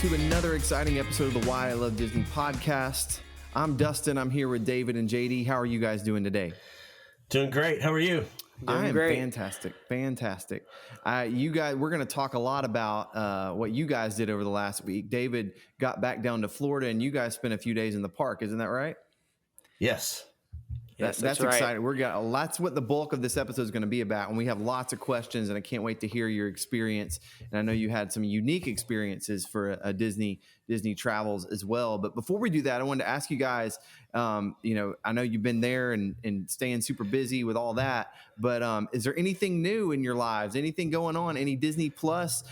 to another exciting episode of the Why I Love Disney podcast. I'm Dustin. I'm here with David and JD. How are you guys doing today? Doing great. How are you? I am great. fantastic. You guys, we're going to talk a lot about what you guys did over the last week. David got back down to Florida, and you guys spent a few days in the park. Isn't that right? Yes. That's right. exciting. That's what the bulk of this episode is going to be about, and we have lots of questions, and I can't wait to hear your experience. And I know you had some unique experiences for a Disney travels as well. But before we do that, I wanted to ask you guys. I know you've been there and staying super busy with all that. But is there anything new in your lives? Anything going on? Any Disney Plus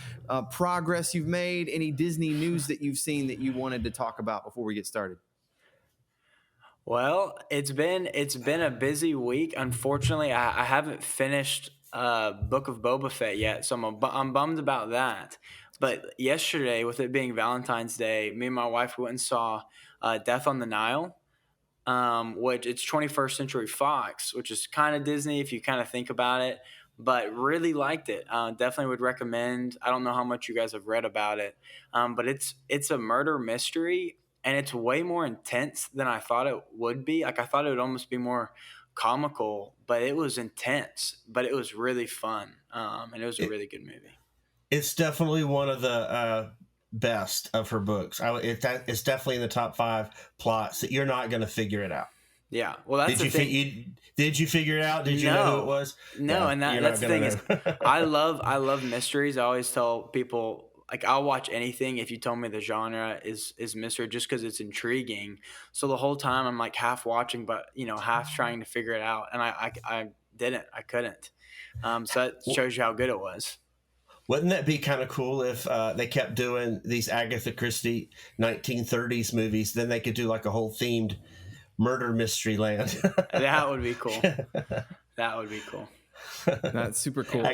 progress you've made? Any Disney news that you've seen that you wanted to talk about before we get started? Well, it's been a busy week. Unfortunately, I haven't finished Book of Boba Fett yet, so I'm bummed about that. But yesterday, with it being Valentine's Day, me and my wife went and saw Death on the Nile, which it's 21st Century Fox, which is kind of Disney if you kind of think about it, but really liked it. Definitely would recommend. I don't know how much you guys have read about it, but it's a murder mystery. And it's way more intense than I thought it would be. Like, I thought it would almost be more comical, but it was intense. But it was really fun, and it was a really good movie. It's definitely one of the best of her books. It's definitely in the top 5 plots that you're not going to figure it out. Yeah, well, that's the thing. Did you figure it out? Did you know who it was? No, and that's the thing is, I love mysteries. I always tell people, like, I'll watch anything if you tell me the genre is mystery, just because it's intriguing. So the whole time I'm like half watching, but half trying to figure it out, and I couldn't. So that shows you how good it was. Wouldn't that be kind of cool if they kept doing these Agatha Christie 1930s movies? Then they could do like a whole themed murder mystery land. That would be cool. That would be cool. That's super cool.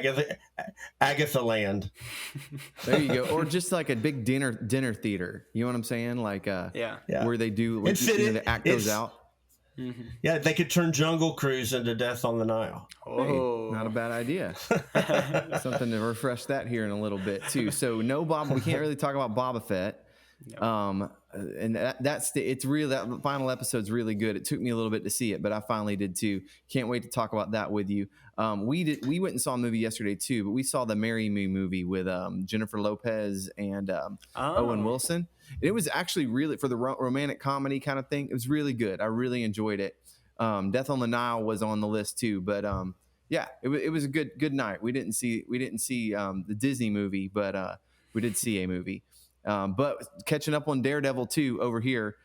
Agatha Land. There you go. Or just like a big dinner theater. You know what I'm saying? Like where they do they act those out. Mm-hmm. Yeah, they could turn Jungle Cruise into Death on the Nile. Oh, hey, not a bad idea. Something to refresh that here in a little bit too. So we can't really talk about Boba Fett. No. And that final episode's really good. It took me a little bit to see it, but I finally did too. Can't wait to talk about that with you. We went and saw a movie yesterday too, but we saw the Marry Me movie with Jennifer Lopez and Owen Wilson. It was actually really, for the romantic comedy kind of thing, it was really good. I really enjoyed it. Death on the Nile was on the list too, but it was a good night. We didn't see the Disney movie, but we did see a movie. But catching up on Daredevil 2 over here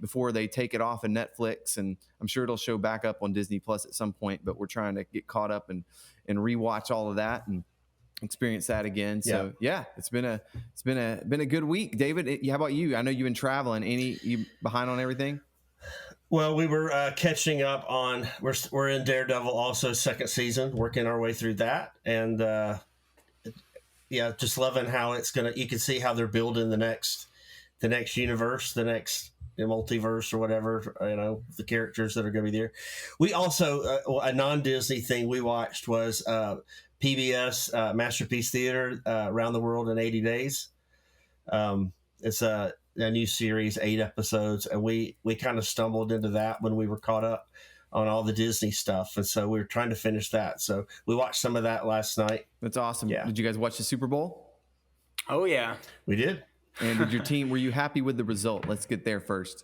before they take it off of Netflix, and I'm sure it'll show back up on Disney Plus at some point. But we're trying to get caught up and rewatch all of that and experience that again. So it's been a good week. David, how about you? I know you've been traveling. You behind on everything? Well, we were catching up on. We're in Daredevil also second season, working our way through that, and. Just loving how it's you can see how they're building the next universe, the next multiverse or whatever, the characters that are going to be there. We also, a non-Disney thing we watched was PBS Masterpiece Theater, Around the World in 80 Days. It's a new series, 8 episodes, and we kind of stumbled into that when we were caught up on all the Disney stuff. And so we were trying to finish that. So we watched some of that last night. That's awesome. Yeah. Did you guys watch the Super Bowl? Oh, yeah. We did. And did your team, were you happy with the result? Let's get there first.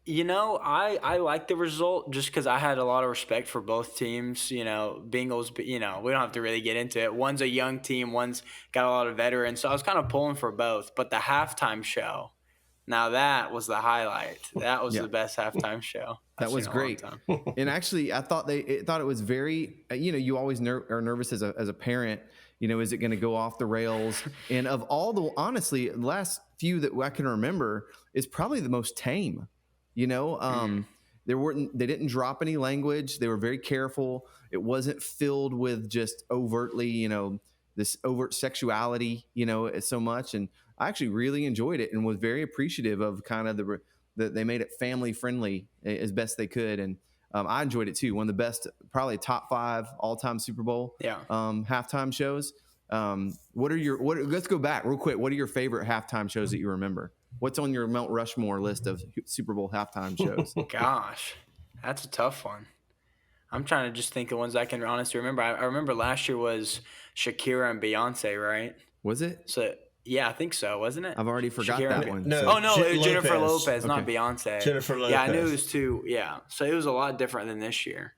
I like the result just because I had a lot of respect for both teams. Bengals, we don't have to really get into it. One's a young team, one's got a lot of veterans. So I was kind of pulling for both. But the halftime show, now that was the highlight. That was the best halftime show. That was great. And actually, I thought it was very, you always are nervous as a parent, is it going to go off the rails? And of all honestly, the last few that I can remember is probably the most tame, they didn't drop any language. They were very careful. It wasn't filled with just overtly, this overt sexuality, so much. And I actually really enjoyed it and was very appreciative of kind of that they made it family friendly as best they could. And I enjoyed it too. One of the best, probably top 5 all time Super Bowl halftime shows. Let's go back real quick. What are your favorite halftime shows that you remember? What's on your Mount Rushmore list of Super Bowl halftime shows? Gosh, that's a tough one. I'm trying to just think of ones I can honestly remember. I remember last year was Shakira and Beyonce, right? Was it? So yeah, I think so, wasn't it? I've already forgot that one. No. So. Oh no, it was Jennifer Lopez. Lopez, not Beyonce. Jennifer Lopez. Yeah, I knew it was two. Yeah, so it was a lot different than this year.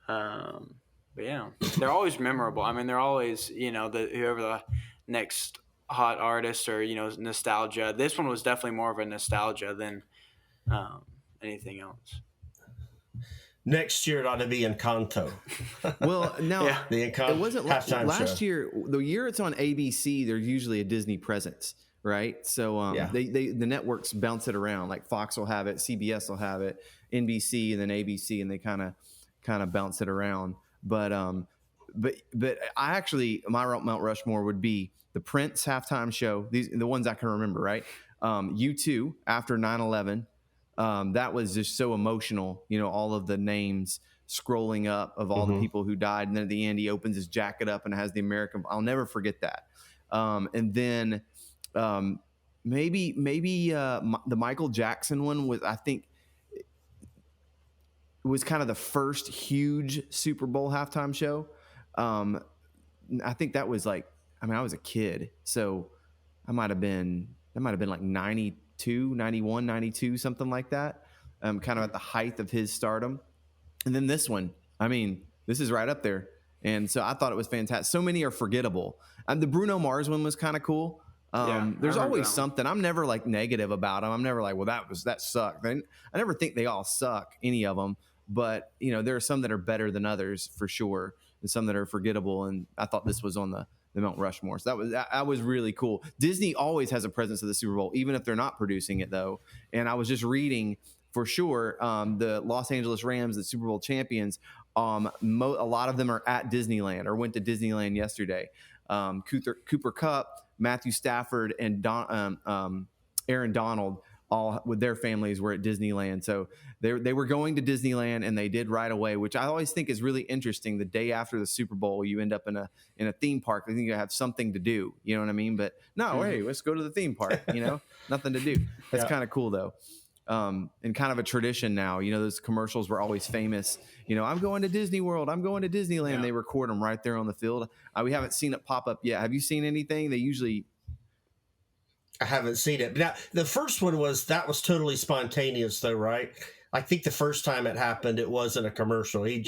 But yeah, they're always memorable. I mean, they're always whoever the next hot artist or nostalgia. This one was definitely more of a nostalgia than anything else. Next year it ought to be Encanto. Well, no, the Encanto. It wasn't halftime last show. year. The year it's on ABC, there's usually a Disney presence, right? So the networks bounce it around. Like Fox will have it, CBS will have it, NBC, and then ABC, and they kind of bounce it around. But I actually, my Mount Rushmore would be the Prince halftime show. These the ones I can remember, right? U2 after 9/11. That was just so emotional, all of the names scrolling up of all the people who died. And then at the end, he opens his jacket up and has the American. I'll never forget that. And then maybe the Michael Jackson one was, I think, it was kind of the first huge Super Bowl halftime show. I think that was I was a kid, so that might have been like 92, 91, 92, something like that. Kind of at the height of his stardom. And then this one, this is right up there. And so I thought it was fantastic. So many are forgettable. The Bruno Mars one was kind of cool. There's always something. I'm never negative about them. I'm never well, that sucked. I never think they all suck, any of them. But, there are some that are better than others for sure. And some that are forgettable. And I thought this was on the Mount Rushmore. So that was really cool. Disney always has a presence at the Super Bowl, even if they're not producing it, though. And I was just reading for sure the Los Angeles Rams, the Super Bowl champions, a lot of them are at Disneyland or went to Disneyland yesterday. Cooper Kupp, Matthew Stafford, and Aaron Donald, all with their families, were at Disneyland. So they were going to Disneyland, and they did right away, which I always think is really interesting. The day after the Super Bowl, you end up in a theme park. I think you have something to do. You know what I mean? But no, hey, let's go to the theme park. Nothing to do. That's kind of cool though. And kind of a tradition now. Those commercials were always famous. I'm going to Disney World. I'm going to Disneyland. Yeah. They record them right there on the field. We haven't seen it pop up yet. Have you seen anything? They usually. I haven't seen it. But now, the first one was totally spontaneous, though, right? I think the first time it happened, it wasn't a commercial. He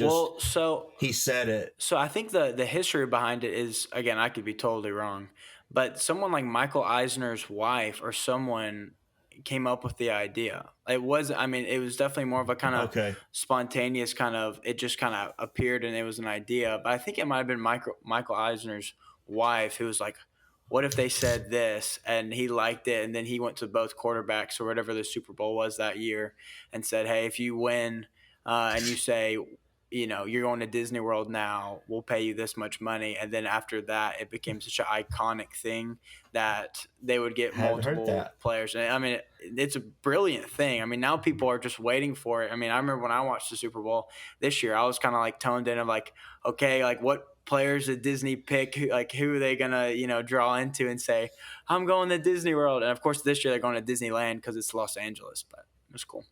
said it. So I think the history behind it is, again, I could be totally wrong, but someone like Michael Eisner's wife or someone came up with the idea. It was definitely more of a kind of spontaneous kind of, it just kind of appeared and it was an idea. But I think it might have been Michael Eisner's wife who was like, what if they said this, and he liked it, and then he went to both quarterbacks or whatever the Super Bowl was that year and said, hey, if you win and you say, you're going to Disney World now, we'll pay you this much money. And then after that, it became such an iconic thing that they would get multiple players. And it's a brilliant thing. Now people are just waiting for it. I remember when I watched the Super Bowl this year, I was kind of toned in of okay, what players did Disney pick? Who are they gonna draw into and say, I'm going to Disney World? And of course this year they're going to Disneyland because it's Los Angeles, but it was cool.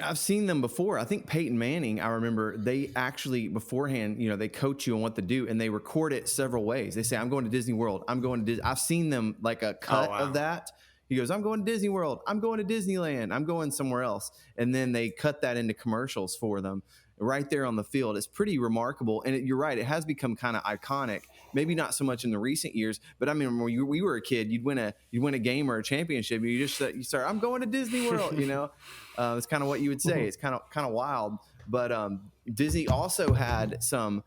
I've seen them before. I think Peyton Manning, I remember they actually beforehand, they coach you on what to do and they record it several ways. They say, I'm going to Disney World. I'm going to Disney. I've seen them a cut of that. He goes, I'm going to Disney World. I'm going to Disneyland. I'm going somewhere else. And then they cut that into commercials for them right there on the field. It's pretty remarkable. And you're right. It has become kind of iconic. Maybe not so much in the recent years, but when we were a kid, you'd win a game or a championship. You start, I'm going to Disney World, it's kind of what you would say. It's kind of wild, but Disney also had some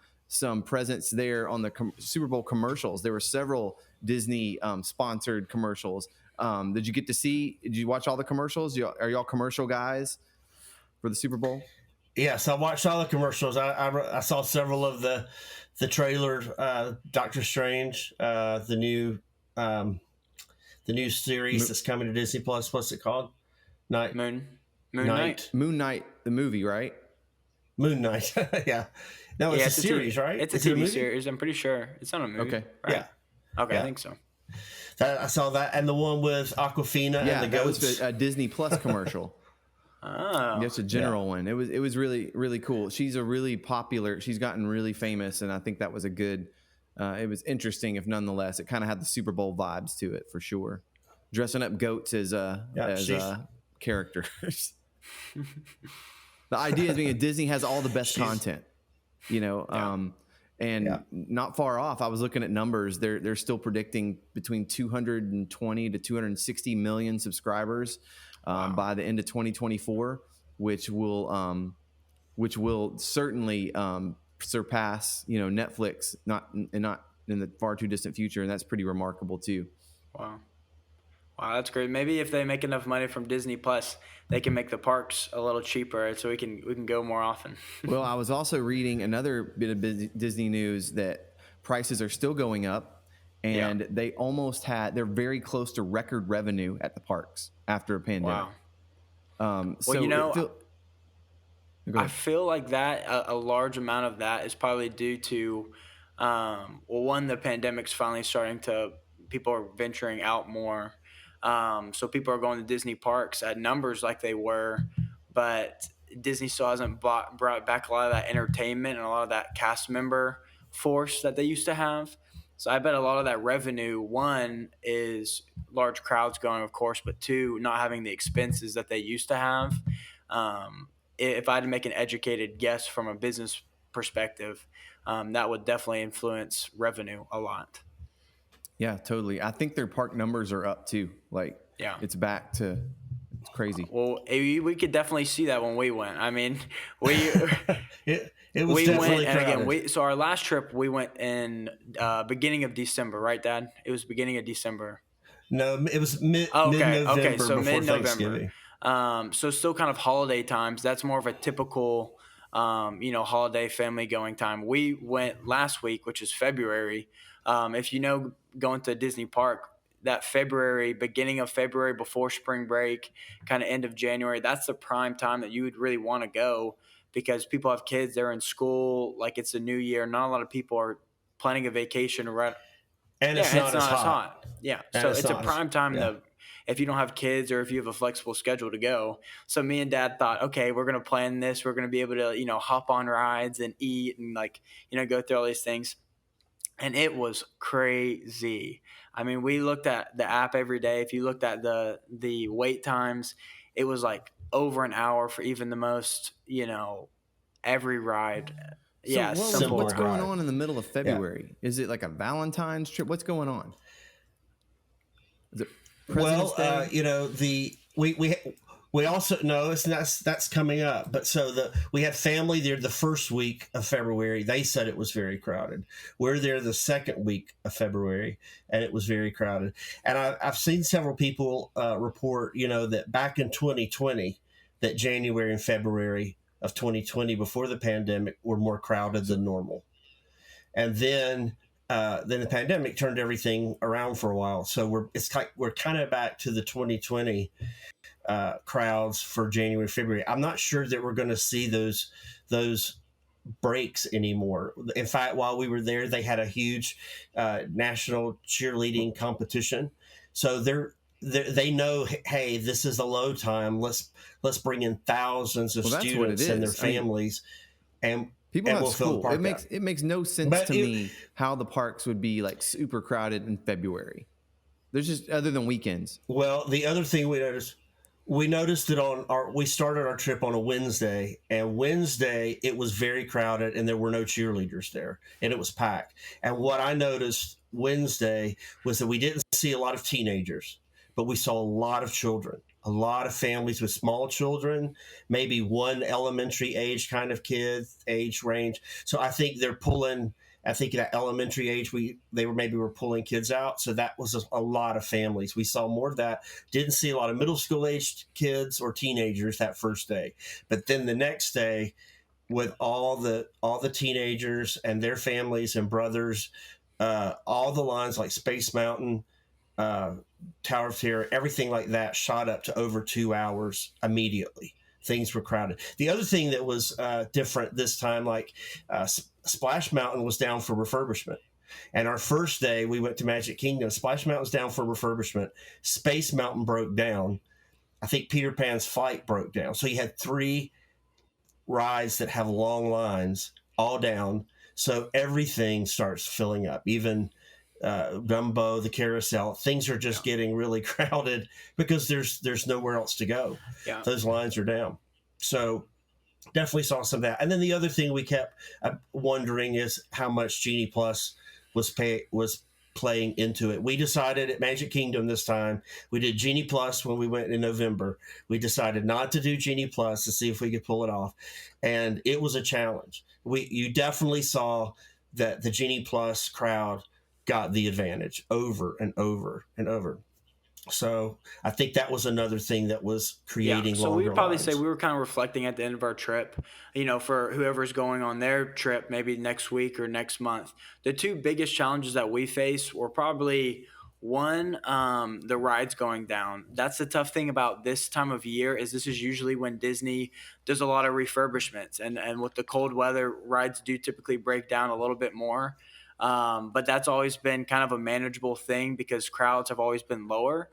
presence there on the Super Bowl commercials. There were several Disney sponsored commercials. Did you watch all the commercials? Are y'all commercial guys for the Super Bowl? Yes, I watched all the commercials. I saw several of the trailer, Doctor Strange, the new series that's coming to Disney Plus. What's it called? Moon Knight, the movie, right? Moon Knight. Yeah. No, it's a series, right? It's a TV series. I'm pretty sure it's not a movie. Okay. Right? Yeah. Okay, Yeah. I think so. I saw that, and the one with Aquafina and the that goats. was a Disney Plus commercial. Oh, That's a general one. It was really, really cool. She's a really popular. She's gotten really famous, and I think that was a good. It was interesting, if nonetheless, it kind of had the Super Bowl vibes to it for sure. Dressing up goats as characters. The idea is being Disney has all the best content, not far off. I was looking at numbers. They're still predicting between 220 to 260 million subscribers by the end of 2024, which will certainly surpass Netflix, not in the far too distant future, and that's pretty remarkable too. Wow, that's great. Maybe if they make enough money from Disney Plus, they can make the parks a little cheaper, so we can go more often. Well, I was also reading another bit of Disney news that prices are still going up, and they're very close to record revenue at the parks after a pandemic. Wow. I feel like that a large amount of that is probably due to, one, the pandemic's finally people are venturing out more. So people are going to Disney parks at numbers like they were, but Disney still hasn't brought back a lot of that entertainment and a lot of that cast member force that they used to have. So I bet a lot of that revenue, one, is large crowds going, of course, but two, not having the expenses that they used to have. If I had to make an educated guess from a business perspective, that would definitely influence revenue a lot. Yeah, totally. I think their park numbers are up too. It's back to, it's crazy. Well, we could definitely see that when we went. I mean, it was definitely went, and crowded. again, so our last trip we went in beginning of December, right, Dad? It was beginning of December. No, it was mid-November. Okay, so before mid-November. Thanksgiving. So still kind of holiday times. That's more of a typical, holiday family going time. We went last week, which is February. If going to a Disney park, that beginning of February before spring break, kind of end of January, that's the prime time that you would really want to go, because people have kids, they're in school, like it's a new year. Not a lot of people are planning a vacation right. And it's not as hot. Yeah. And So it's a prime time if you don't have kids or if you have a flexible schedule to go. So me and Dad thought, okay, we're going to plan this. We're going to be able to, hop on rides and eat and go through all these things. And it was crazy. I mean, we looked at the app every day. If you looked at the wait times, it was like over an hour for even the most, every ride. So what's going on in the middle of February? Yeah. Is it like a Valentine's trip? What's going on? Is it President's Day? We also that's coming up. But we had family there the first week of February. They said it was very crowded. We're there the second week of February, and it was very crowded. And I've seen several people report, that back in 2020, that January and February of 2020, before the pandemic, were more crowded than normal. And then the pandemic turned everything around for a while. So we're kind of back to the 2020 crowds for January, February. I'm not sure that we're going to see those breaks anymore. In fact, while we were there, they had a huge national cheerleading competition. So they know, hey, this is a low time. Let's bring in thousands of students and their families, and people have we'll school. It makes no sense to me how the parks would be like super crowded in February. There's just, other than weekends. Well, the other thing we noticed that we started our trip on a Wednesday, and Wednesday it was very crowded and there were no cheerleaders there, and it was packed. And what I noticed Wednesday was that we didn't see a lot of teenagers, but we saw a lot of children, a lot of families with small children, maybe one elementary age kind of age range. So I think they're pulling. I think at elementary age, they were pulling kids out. So that was a lot of families. We saw more of that. Didn't see a lot of middle school aged kids or teenagers that first day. But then the next day, with all the teenagers and their families and brothers, all the lines like Space Mountain, Tower of Terror, everything like that shot up to over 2 hours immediately. Things were crowded. The other thing that was different this time, Splash Mountain was down for refurbishment. And our first day, we went to Magic Kingdom. Splash Mountain's down for refurbishment. Space Mountain broke down. I think Peter Pan's Flight broke down. So you had 3 rides that have long lines all down. So everything starts filling up. Even Gumbo, the carousel, things are just getting really crowded because there's nowhere else to go. Yeah. Those lines are down. So definitely saw some of that. And then the other thing we kept wondering is how much Genie Plus was playing into it. We decided at Magic Kingdom this time, we did Genie Plus when we went in November. We decided not to do Genie Plus to see if we could pull it off. And it was a challenge. You definitely saw that the Genie Plus crowd got the advantage over and over and over. So I think that was another thing that was creating so longer we would probably lines. say we were kind of reflecting at the end of our trip, for whoever's going on their trip, maybe next week or next month. The 2 biggest challenges that we face were probably one, the rides going down. That's the tough thing about this time of year is this is usually when Disney does a lot of refurbishments, and with the cold weather, rides do typically break down a little bit more. But that's always been kind of a manageable thing because crowds have always been lower.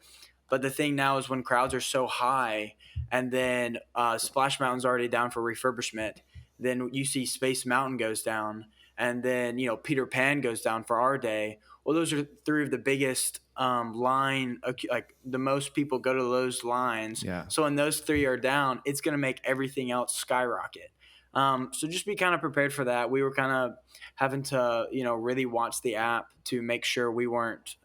But the thing now is when crowds are so high and then Splash Mountain's already down for refurbishment, then you see Space Mountain goes down and then, Peter Pan goes down for our day. Well, those are 3 of the biggest like the most people go to those lines. Yeah. So when those 3 are down, it's going to make everything else skyrocket. So just be kind of prepared for that. We were kind of having to, really watch the app to make sure we weren't,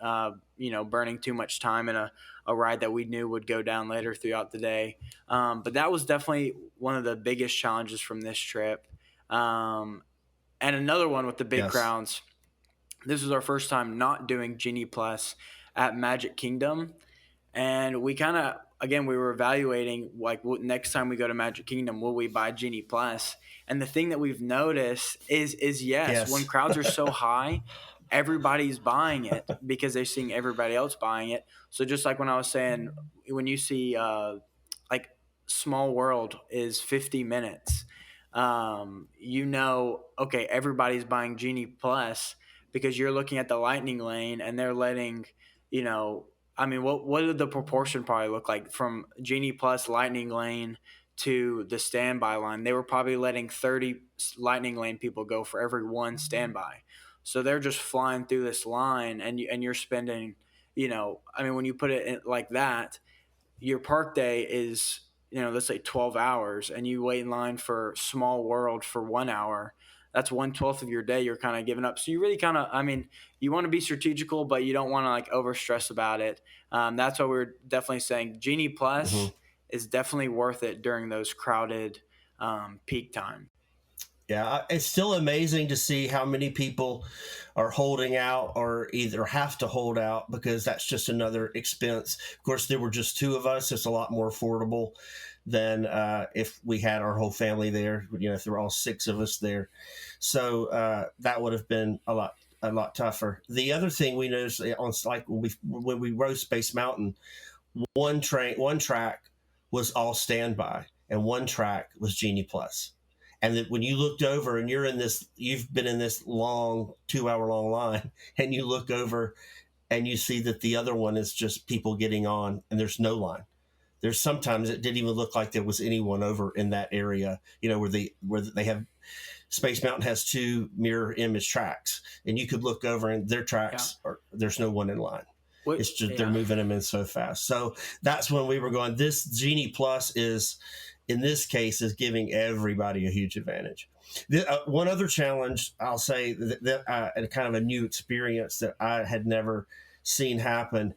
burning too much time in a ride that we knew would go down later throughout the day. But that was definitely one of the biggest challenges from this trip. And another one with the big crowds. This was our first time not doing Genie Plus at Magic Kingdom. And we kind of, again, we were evaluating, like, next time we go to Magic Kingdom, will we buy Genie Plus? And the thing that we've noticed is yes, when crowds are so high, everybody's buying it because they're seeing everybody else buying it. So just like when I was saying, when you see, like, Small World is 50 minutes, okay, everybody's buying Genie Plus because you're looking at the Lightning Lane and they're letting, what did the proportion probably look like from Genie Plus Lightning Lane to the standby line? They were probably letting 30 Lightning Lane people go for every 1 standby. So they're just flying through this line and you're spending, when you put it in like that, your park day is, let's say 12 hours and you wait in line for Small World for 1 hour. That's 1/12 of your day you're kind of giving up. So you really kind of, you want to be strategical, but you don't want to like over stress about it. That's why we're definitely saying Genie Plus is definitely worth it during those crowded peak time. Yeah, it's still amazing to see how many people are holding out or either have to hold out because that's just another expense. Of course, there were just 2 of us. It's a lot more affordable than if we had our whole family there, if there were all 6 of us there. So that would have been a lot tougher. The other thing we noticed when we rode Space Mountain, one track was all standby and 1 track was Genie Plus. And that when you looked over and you've been in this long 2-hour-long line and you look over and you see that the other one is just people getting on and there's no line. There's sometimes it didn't even look like there was anyone over in that area, where they have Space Mountain has 2 mirror image tracks and you could look over and their tracks there's no one in line. It's just they're moving them in so fast. So that's when we were going, this Genie Plus in this case is giving everybody a huge advantage. One other challenge I'll say that kind of a new experience that I had never seen happen.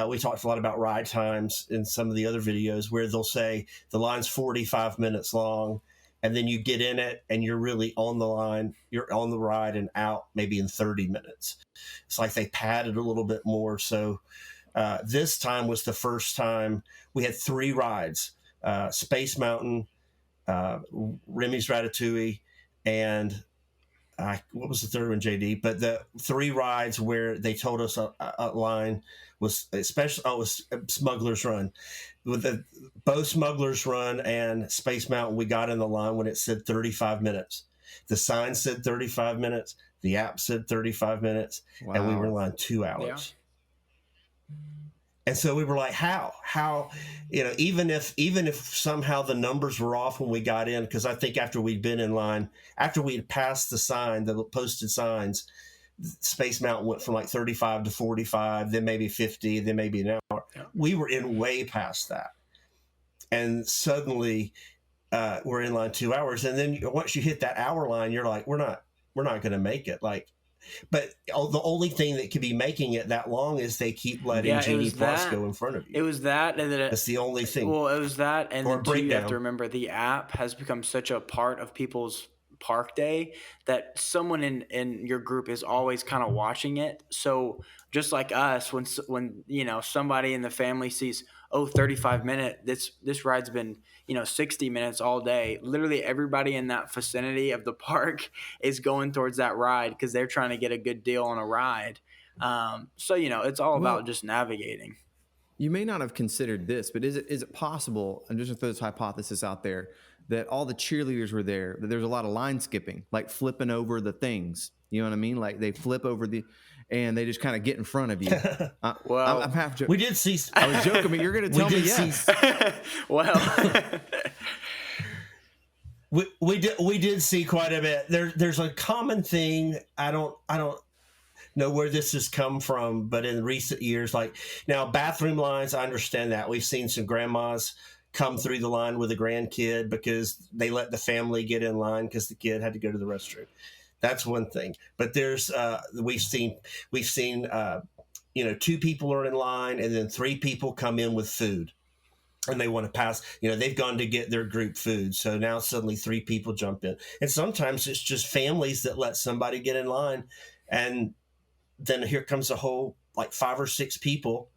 We talked a lot about ride times in some of the other videos where they'll say the line's 45 minutes long and then you get in it and you're really on the line, you're on the ride and out maybe in 30 minutes. It's like they padded a little bit more. So this time was the first time we had 3 rides. Space Mountain, Remy's Ratatouille, and what was the third one, JD? But the 3 rides where they told us a line was especially it was Smuggler's Run. With both Smuggler's Run and Space Mountain, we got in the line when it said 35 minutes. The sign said 35 minutes. The app said 35 minutes. Wow. And we were in line 2 hours. Yeah. And so we were like, how, even if somehow the numbers were off when we got in, because I think after we'd been in line, after we'd passed the posted signs, Space Mountain went from like 35 to 45, then maybe 50, then maybe an hour. Yeah. We were in way past that. And suddenly we're in line 2 hours. And then once you hit that hour line, you're like, we're not going to make it. But the only thing that could be making it that long is they keep letting Genie Plus go in front of you. It was that. And then that's the only thing. Well, it was that. And or then too, you have to remember the app has become such a part of people's park day that someone in your group is always kind of watching it. So just like us, when somebody in the family sees, 35 minutes, this ride's been 60 minutes all day, literally everybody in that vicinity of the park is going towards that ride because they're trying to get a good deal on a ride. So it's all about just navigating. You may not have considered this, but is it possible, and just to throw this hypothesis out there, that all the cheerleaders were there, that there's a lot of line skipping, like flipping over the things, you know what I mean? Like they flip over and they just kind of get in front of you. Well, I'm half joking. We did see. I was joking, but you're going to tell me yes. Well, we did see quite a bit. There's a common thing. I don't know where this has come from, but in recent years, like now bathroom lines, I understand that. We've seen some grandmas come through the line with a grandkid because they let the family get in line because the kid had to go to the restroom. That's one thing. But there's we've seen 2 people are in line and then 3 people come in with food and they want to pass. They've gone to get their group food. So now suddenly 3 people jump in. And sometimes it's just families that let somebody get in line. And then here comes a whole 5 or 6 people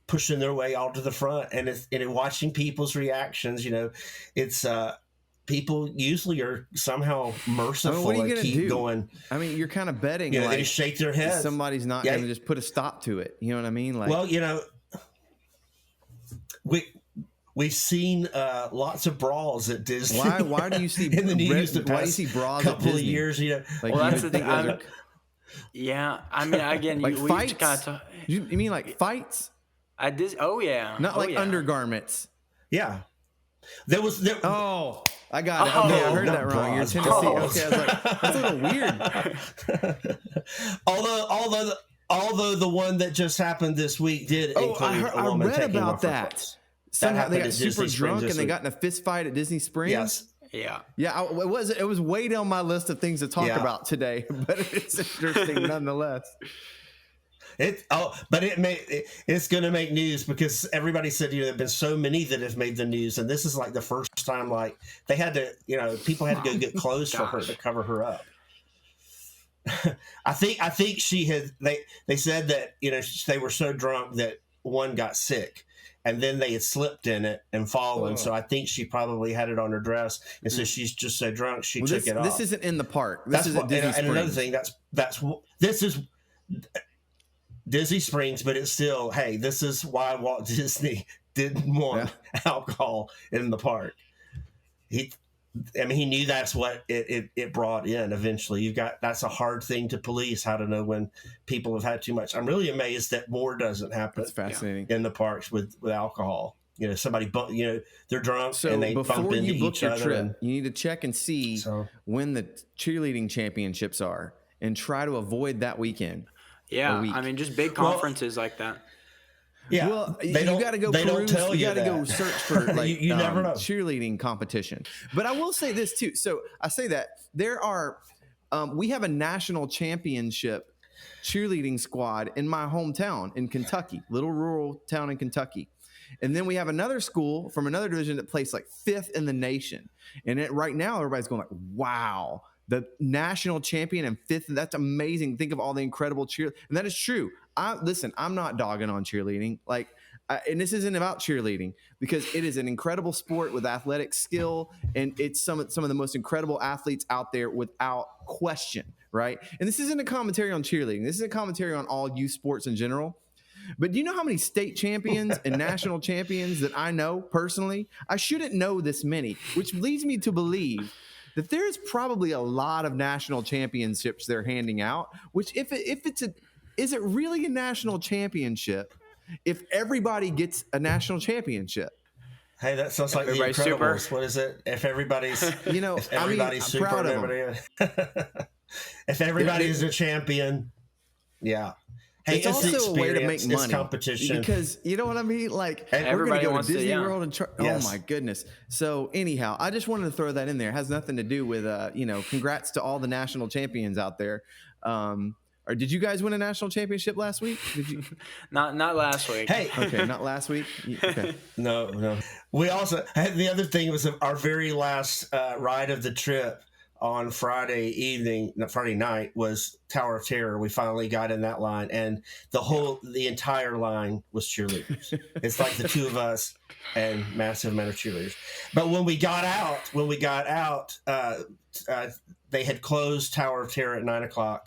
pushing their way all to the front. And watching people's reactions, it's people usually are somehow merciful what are you and keep going. I mean, you're kind of betting. They just shake their heads. Somebody's not going to just put a stop to it. You know what I mean? Well, we've seen lots of brawls at Disney. Why do you see in the news? Why do you see brawls couple at Disney? Of years? That's the thing. Yeah, I mean, again, fights. You mean like fights? Oh yeah, not undergarments. Yeah, there was. Oh, I got it. Okay, I heard that wrong. You're Tennessee. Okay, I was like, that's a little weird. Although the one that just happened this week did include a woman I read taking about off her that. clothes. Somehow they got super drunk and they got in a fist fight at Disney Springs. Yes. Yeah. Yeah. It was way down my list of things to talk about today, but it's interesting nonetheless. It's going to make news because everybody said there have been so many that have made the news, and this is like the first time they had to people had to go get clothes for her to cover her up. I think she had they said that they were so drunk that one got sick. And then they had slipped in it and fallen. So I think she probably had it on her dress. And so she's just so drunk, she took it off. This isn't in the park. This is at Disney Springs. And another thing, this is Disney Springs, but it's still, hey, this is why Walt Disney didn't want alcohol in the park. He knew that's what it brought in eventually. That's a hard thing to police, how to know when people have had too much. I'm really amazed that more doesn't happen. That's fascinating. In the parks with alcohol. Somebody they're drunk and they bump into each other. Trip, you need to check and see when the cheerleading championships are and try to avoid that weekend. Yeah, I mean, just big conferences like that. Yeah, well, you got to go peruse. You got to go search for you never know. Cheerleading competition. But I will say this too. So I say that there are, we have a national championship cheerleading squad in my hometown in Kentucky, little rural town in Kentucky. And then we have another school from another division that placed 5th in the nation. And right now everybody's going wow, the national champion and 5th. That's amazing. Think of all the incredible cheer. And that is true. I'm not dogging on cheerleading. And this isn't about cheerleading because it is an incredible sport with athletic skill. And it's some of the most incredible athletes out there without question. Right. And this isn't a commentary on cheerleading. This is a commentary on all youth sports in general. But do you know how many state champions and national champions that I know personally? I shouldn't know this many, which leads me to believe that there's probably a lot of national championships they're handing out, which is it really a national championship if everybody gets a national championship? Hey, that sounds like everybody's The Incredibles. super. What is it? If everybody's, if I'm everybody's super, proud and of them. everybody, if everybody's a champion, yeah. Hey, It's also a way to make money, competition, because you know what I mean. Like Everybody we're going to go wants to to, Disney yeah. World and Yes. oh my goodness. So anyhow, I just wanted to throw that in there. It has nothing to do with congrats to all the national champions out there. Or did you guys win a national championship last week? Did you? Not last week. Hey, Okay, not last week. Okay. no. We also had the other thing was our very last ride of the trip on Friday night was Tower of Terror. We finally got in that line, and the entire line was cheerleaders. It's like the two of us and massive amount of cheerleaders. But when we got out, they had closed Tower of Terror at 9:00,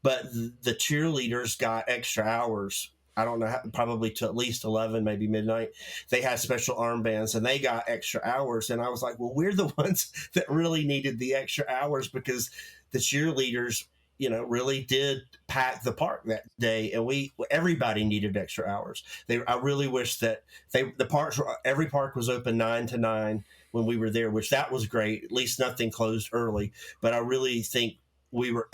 but the cheerleaders got extra hours. I don't know, probably to at least 11, maybe midnight. They had special armbands and they got extra hours. And I was like, well, we're the ones that really needed the extra hours, because the cheerleaders, really did pack the park that day. And everybody needed extra hours. I really wish that every park was open 9 to 9 when we were there, which that was great. At least nothing closed early. But I really think we were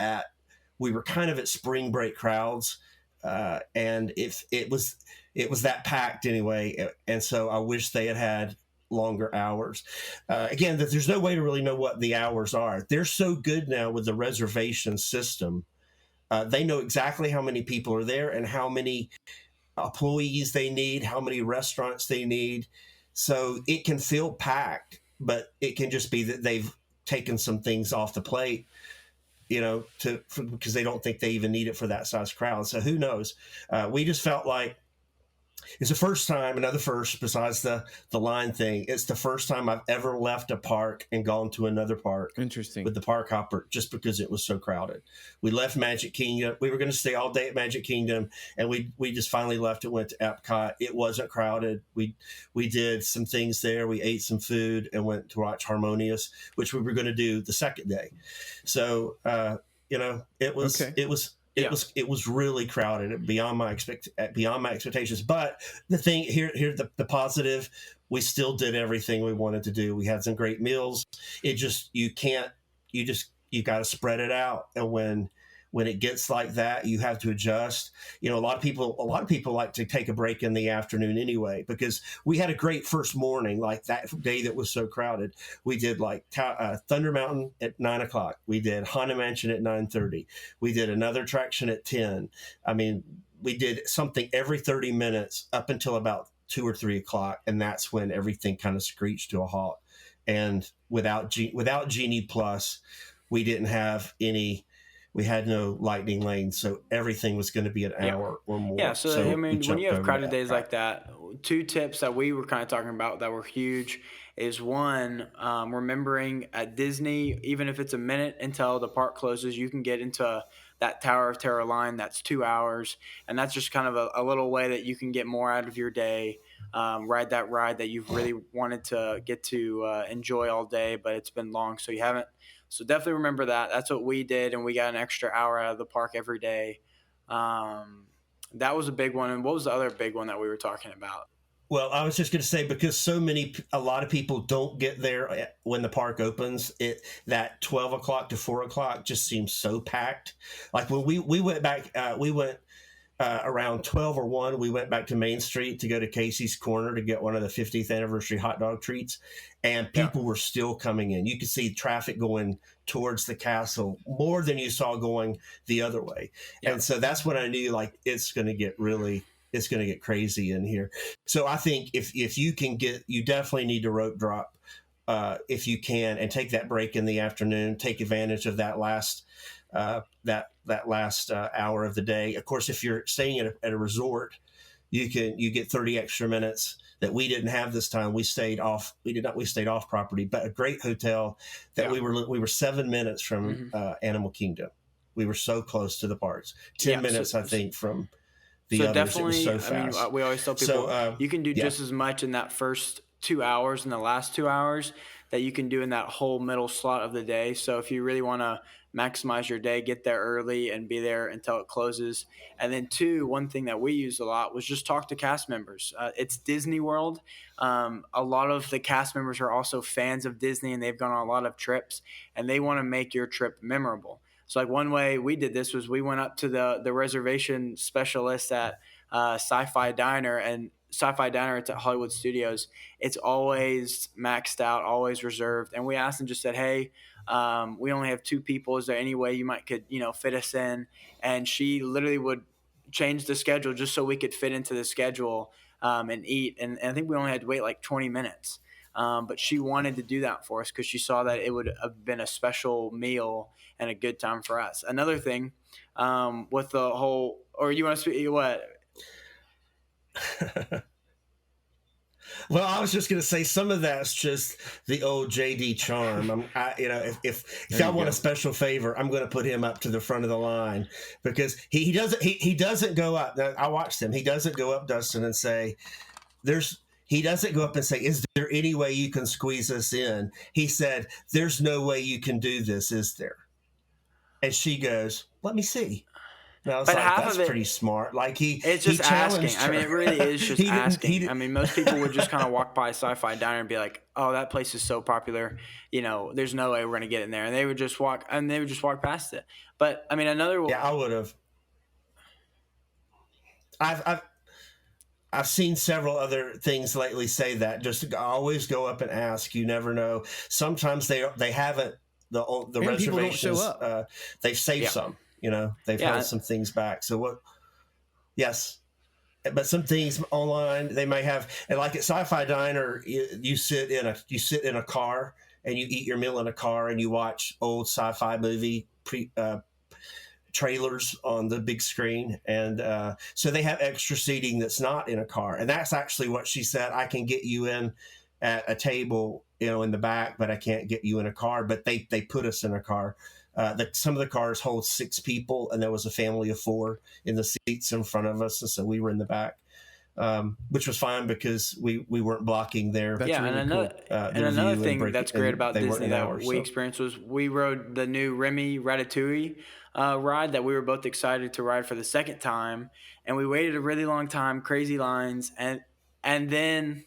kind of at spring break crowds. And if it was that packed anyway. And so I wish they had longer hours. Again, that there's no way to really know what the hours are. They're so good now with the reservation system. They know exactly how many people are there and how many employees they need, how many restaurants they need. So it can feel packed, but it can just be that they've taken some things off the plate, because they don't think they even need it for that size crowd. So who knows? We just felt like it's the first time, another first besides the line thing. It's the first time I've ever left a park and gone to another park. Interesting. With the park hopper, just because it was so crowded. We left Magic Kingdom. We were going to stay all day at Magic Kingdom, and we just finally left and went to Epcot. It wasn't crowded. We did some things there. We ate some food and went to watch Harmonious, which we were going to do the second day. So it was Okay. it was really crowded beyond my expectations. But the thing here, the positive, we still did everything we wanted to do. We had some great meals. It just, you got to spread it out. And when it gets like that, you have to adjust. A lot of people like to take a break in the afternoon anyway, because we had a great first morning, like that day that was so crowded. We did like Thunder Mountain at 9:00. We did Haunted Mansion at 9:30. We did another attraction at 10. I mean, we did something every 30 minutes up until about 2 or 3 o'clock. And that's when everything kind of screeched to a halt. And without Genie Plus, we didn't have any. We had no lightning lane, so everything was going to be an hour or more. Yeah, so I mean, when you have crowded days that. like that, two tips that we were kind of talking about that were huge is one, remembering at Disney, even if it's a minute until the park closes, you can get into that Tower of Terror line. That's 2 hours, and that's just kind of a little way that you can get more out of your day. Ride that ride that you've really wanted to get to enjoy all day, but it's been long, so you haven't. So definitely remember that. That's what we did, and we got an extra hour out of the park every day. That was a big one. And what was the other big one that we were talking about? Well, I was just going to say, because a lot of people don't get there when the park opens, that 12 o'clock to 4 o'clock just seems so packed. Like when we went back, around 12 or 1, we went back to Main Street to go to Casey's Corner to get one of the 50th anniversary hot dog treats. And people were still coming in. You could see traffic going towards the castle more than you saw going the other way. Yeah. And so that's when I knew, like, it's going to get crazy in here. So I think if you can you definitely need to rope drop if you can, and take that break in the afternoon, take advantage of that last hour of the day. Of course, if you're staying at a resort, you get 30 extra minutes that we didn't have this time. We stayed off property, but a great hotel that we were 7 minutes from Animal Kingdom. We were so close to the parks. 10 minutes, I think, from the others. Definitely, it was so fast. I mean, we always tell people you can do just as much in that first 2 hours in the last 2 hours that you can do in that whole middle slot of the day. So if you really want to maximize your day, get there early and be there until it closes. And then two, one thing that we used a lot was just talk to cast members. It's Disney World. A lot of the cast members are also fans of Disney, and they've gone on a lot of trips, and they want to make your trip memorable. So like one way we did this was we went up to the reservation specialist at Sci-Fi Diner, and Sci-Fi Diner, it's at Hollywood Studios. It's always maxed out, always reserved. And we asked them, just said, hey, we only have 2 people. Is there any way you could fit us in? And she literally would change the schedule just so we could fit into the schedule and eat. And I think we only had to wait like 20 minutes. But she wanted to do that for us because she saw that it would have been a special meal and a good time for us. Another thing with the whole, or you want to speak, what? Well, I was just going to say some of that's just the old JD charm. If I want a special favor, I'm going to put him up to the front of the line because he doesn't go up. I watched him. He doesn't go up, Dustin, and say, he doesn't go up and say, is there any way you can squeeze us in? He said, there's no way you can do this, is there? And she goes, let me see. No, it's but like, half that's of it, pretty smart. Like it's just asking. Her. I mean, it really is just asking. I mean, most people would just kind of walk by Sci-Fi Diner and be like, "Oh, that place is so popular. There's no way we're gonna get in there." And they would just walk past it. But I mean, I would have. I've seen several other things lately say that. Just always go up and ask. You never know. Sometimes they haven't the reservations. People don't show up. They've saved some. They've held some things back. So what? Yes, but some things online they may have. And like at Sci-Fi Diner, you sit in a car and you eat your meal in a car and you watch old sci-fi movie trailers on the big screen. And so they have extra seating that's not in a car. And that's actually what she said. I can get you in at a table, in the back, but I can't get you in a car. But they put us in a car. Some of the cars hold 6 people, and there was a family of 4 in the seats in front of us, and so we were in the back, which was fine because we weren't blocking their. That's really another thing that's great about Disney that we experienced was we rode the new Remy Ratatouille ride that we were both excited to ride for the second time, and we waited a really long time, crazy lines, and then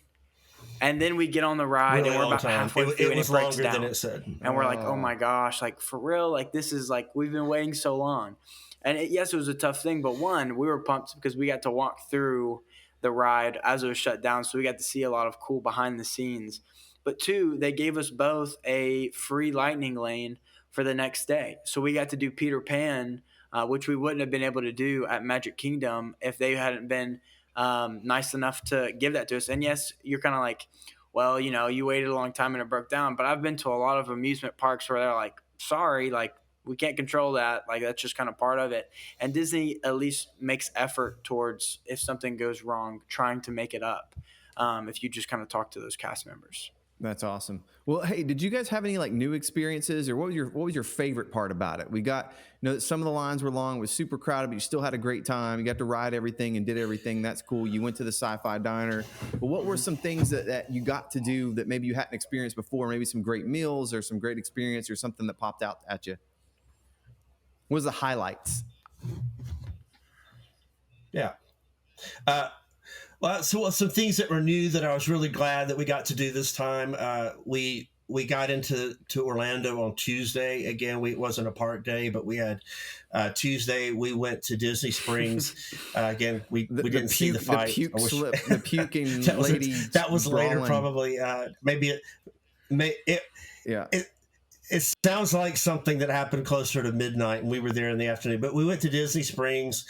we get on the ride and we're about halfway through and it breaks down. Than it said. And we're like, oh my gosh, like for real, like this is like we've been waiting so long. And yes, it was a tough thing, but one, we were pumped because we got to walk through the ride as it was shut down, so we got to see a lot of cool behind the scenes. But two, they gave us both a free lightning lane for the next day, so we got to do Peter Pan, which we wouldn't have been able to do at Magic Kingdom if they hadn't been nice enough to give that to us. And yes, you're kind of like, well, you waited a long time and it broke down. But I've been to a lot of amusement parks where they're like, sorry, like we can't control that. Like that's just kind of part of it. And Disney at least makes effort towards, if something goes wrong, trying to make it up. If you just kind of talk to those cast members. That's awesome. Well, hey, did you guys have any like new experiences, or what was your favorite part about it? We got, some of the lines were long, it was super crowded, but you still had a great time. You got to ride everything and did everything. That's cool. You went to the Sci-Fi Diner. But what were some things that you got to do that maybe you hadn't experienced before? Maybe some great meals or some great experience or something that popped out at you? What was the highlights? Yeah. Well, so some things that were new that I was really glad that we got to do this time. We got to Orlando on Tuesday. Again, it wasn't a park day, but we had Tuesday. We went to Disney Springs. Again, we didn't see the fight. The puking lady. That was later, probably. It sounds like something that happened closer to midnight, and we were there in the afternoon. But we went to Disney Springs,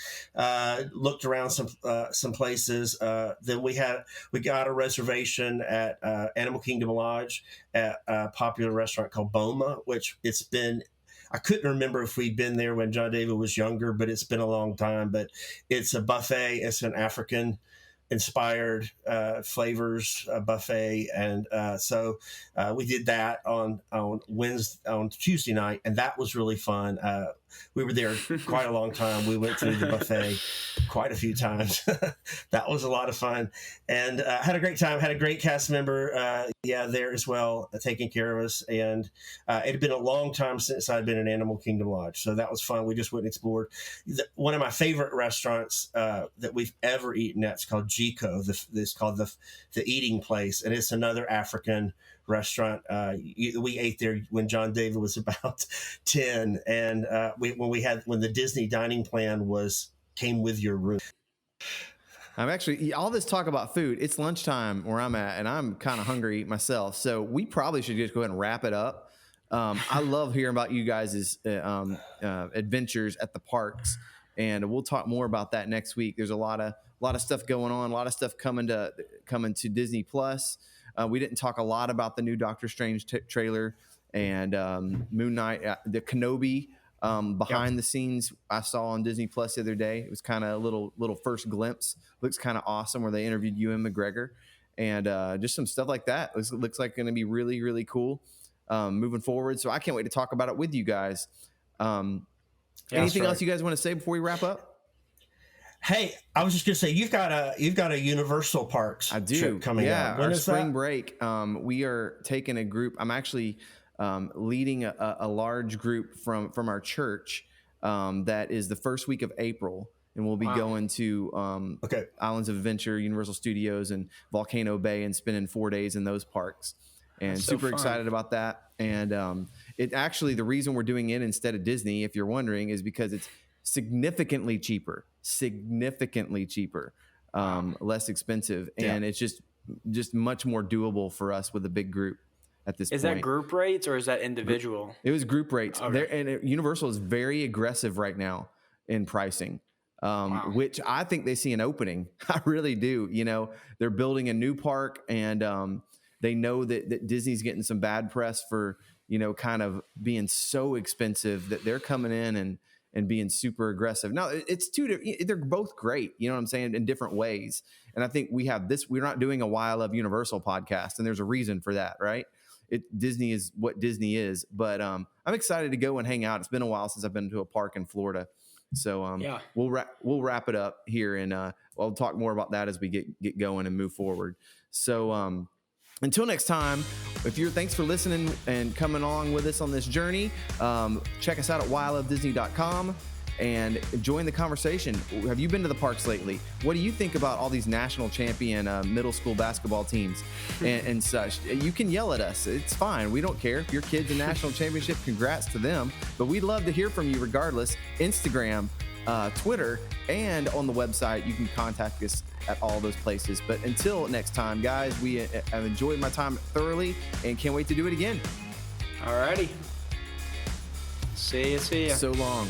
looked around some places. Then we got a reservation at Animal Kingdom Lodge at a popular restaurant called Boma, which I couldn't remember if we'd been there when John David was younger, but it's been a long time. But it's a buffet. It's an African inspired flavors buffet, and so we did that on Tuesday night, and that was really fun. we were there quite a long time. We went through the buffet quite a few times. That was a lot of fun, and had a great time. Had a great cast member, there as well, taking care of us. And it had been a long time since I'd been in Animal Kingdom Lodge, so that was fun. We just went and explored. One of my favorite restaurants that we've ever eaten at is called Gico. It's called the Eating Place, and it's another African restaurant. We ate there when John David was about 10, and when the Disney dining plan came with your room. I'm actually, all this talk about food, it's lunchtime where I'm at, and I'm kind of hungry myself. So we probably should just go ahead and wrap it up. I love hearing about you guys' adventures at the parks, and we'll talk more about that next week. There's a lot of stuff going on, a lot of stuff coming to Disney Plus. We didn't talk a lot about the new Doctor Strange trailer and Moon Knight, the Kenobi behind the scenes I saw on Disney Plus the other day. It was kind of a little first glimpse. Looks kind of awesome, where they interviewed Ewan McGregor, and just some stuff like that. Looks like going to be really, really cool moving forward. So I can't wait to talk about it with you guys. Anything else you guys want to say before we wrap up? Hey, I was just gonna say you've got a Universal Parks trip coming up. When is spring break. We are taking a group. I'm actually leading a large group from our church that is the first week of April, and we'll be going to Islands of Adventure, Universal Studios, and Volcano Bay, and spending 4 days in those parks. And super excited about that. And it actually, the reason we're doing it instead of Disney, if you're wondering, is because it's significantly cheaper, less expensive, and it's just much more doable for us with a big group at this point. Is that group rates or is that individual? It was group rates. Okay. And Universal is very aggressive right now in pricing, which I think they see an opening. I really do. They're building a new park, and they know that Disney's getting some bad press for, kind of being so expensive, that they're coming in and being super aggressive. Now, they're both great, you know what I'm saying, in different ways. And I think we're not doing a Why I Love Universal podcast, and there's a reason for that, right? Disney is what Disney is. But I'm excited to go and hang out. It's been a while since I've been to a park in Florida. So we'll wrap it up here, and I'll talk more about that as we get going and move forward. So until next time, thanks for listening and coming along with us on this journey. Check us out at whyIloveDisney.com and join the conversation. Have you been to the parks lately? What do you think about all these national champion middle school basketball teams and such? You can yell at us. It's fine. We don't care. If your kid's a national championship, congrats to them. But we'd love to hear from you regardless. Instagram, Twitter, and on the website. You can contact us at all those places. But until next time, guys, I've enjoyed my time thoroughly and can't wait to do it again. Alrighty. See ya. So long.